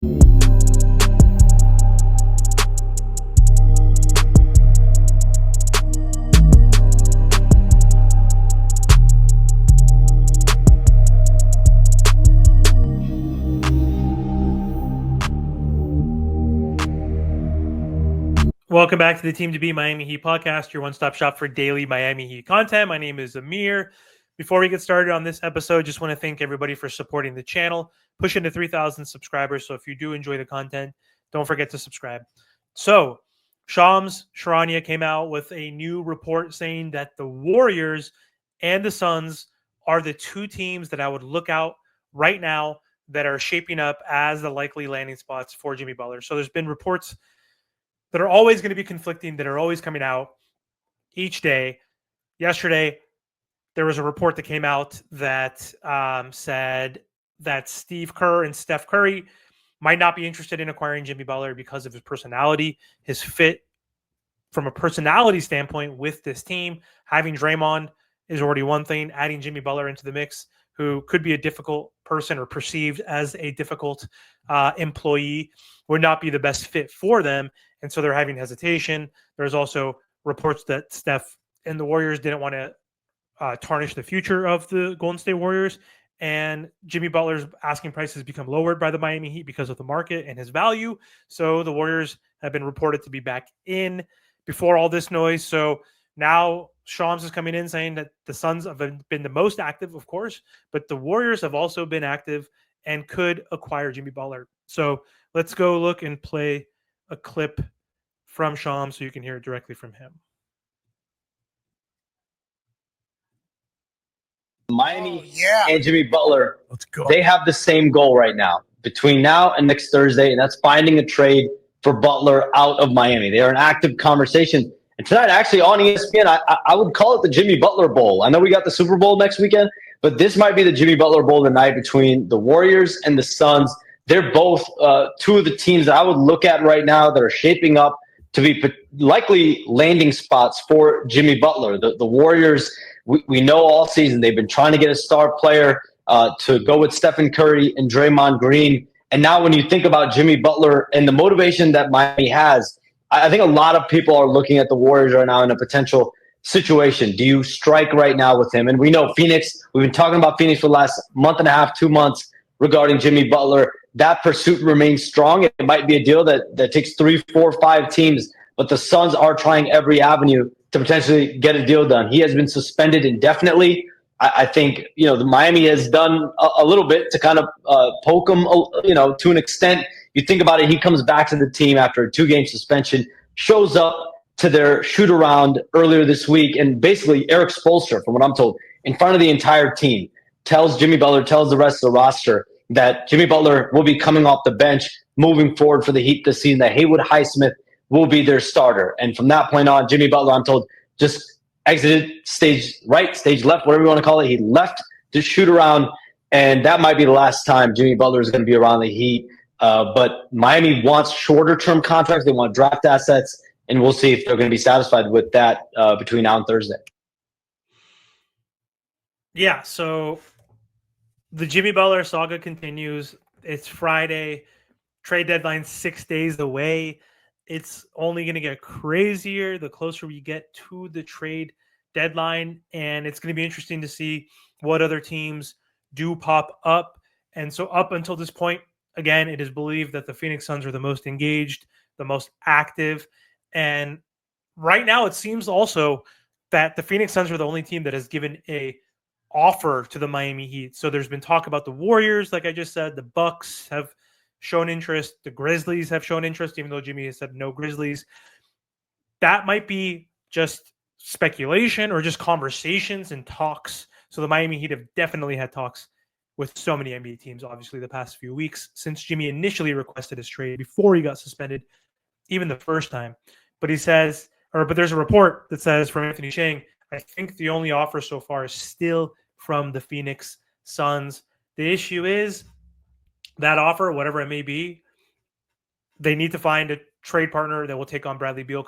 Welcome back to the Team to Beat Miami Heat podcast, your one-stop shop for daily Miami Heat content. My name is Amir. Before we get started on this episode, just want to thank everybody for supporting the channel, pushing to 3,000 subscribers. So if you do enjoy the content, don't forget to subscribe. So Shams Charania came out with a new report saying that the Warriors and the Suns are the two teams that I would look out right now that are shaping up as the likely landing spots for Jimmy Butler. So there's been reports that are always going to be conflicting, that are always coming out each day. Yesterday, there was a report that came out that said that Steve Kerr and Steph Curry might not be interested in acquiring Jimmy Butler because of his personality, his fit from a personality standpoint with this team. Having Draymond is already one thing. Adding Jimmy Butler into the mix, who could be a difficult person or perceived as a difficult employee, would not be the best fit for them. And so they're having hesitation. There's also reports that Steph and the Warriors didn't want to tarnish the future of the Golden State Warriors. And Jimmy Butler's asking prices become lowered by the Miami Heat because of the market and his value. So the Warriors have been reported to be back in before all this noise. So now Shams is coming in saying that the Suns have been the most active, of course, but the Warriors have also been active and could acquire Jimmy Butler. So let's go look and play a clip from Shams so you can hear it directly from him. Miami and Jimmy Butler, they have the same goal right now between now and next Thursday, and that's finding a trade for Butler out of Miami. They are in active conversation. And tonight, actually, on ESPN, I would call it the Jimmy Butler Bowl. I know we got the Super Bowl next weekend, but this might be the Jimmy Butler Bowl tonight between the Warriors and the Suns. They're both two of the teams that I would look at right now that are shaping up to be likely landing spots for Jimmy Butler. The Warriors, we know all season they've been trying to get a star player to go with Stephen Curry and Draymond Green. And now when you think about Jimmy Butler and the motivation that Miami has, I think a lot of people are looking at the Warriors right now in a potential situation. Do you strike right now with him? And we know Phoenix, we've been talking about Phoenix for the last month and a half, 2 months regarding Jimmy Butler. That pursuit remains strong. It might be a deal that takes 3, 4, 5 teams, but the Suns are trying every avenue to potentially get a deal done. He has been suspended indefinitely. I think, the Miami has done a little bit to kind of poke him, to an extent. You think about it, he comes back to the team after a 2-game suspension, shows up to their shoot around earlier this week, and basically Eric Spoelstra, from what I'm told, in front of the entire team, tells Jimmy Butler, tells the rest of the roster that Jimmy Butler will be coming off the bench moving forward for the Heat this season, that Haywood Highsmith will be their starter. And from that point on, Jimmy Butler, I'm told, just exited stage right, stage left, whatever you want to call it. He left to shoot around, and that might be the last time Jimmy Butler is going to be around the Heat. But Miami wants shorter-term contracts. They want draft assets, and we'll see if they're going to be satisfied with that between now and Thursday. Yeah, so the Jimmy Butler saga continues. It's Friday. Trade deadline 6 days away. It's only going to get crazier the closer we get to the trade deadline, and it's going to be interesting to see what other teams do pop up. And so up until this point, again, it is believed that the Phoenix Suns are the most engaged, the most active. And right now it seems also that the Phoenix Suns are the only team that has given a offer to the Miami Heat. So there's been talk about the Warriors, like I just said. The Bucks have shown interest. The Grizzlies have shown interest, even though Jimmy has said no Grizzlies. That might be just speculation or just conversations and talks. So the Miami Heat have definitely had talks with so many NBA teams, obviously, the past few weeks since Jimmy initially requested his trade before he got suspended, even the first time. But he says, but there's a report that says from Anthony Chang, I think the only offer so far is still from the Phoenix Suns. The issue is that offer, whatever it may be, they need to find a trade partner that will take on Bradley Beal.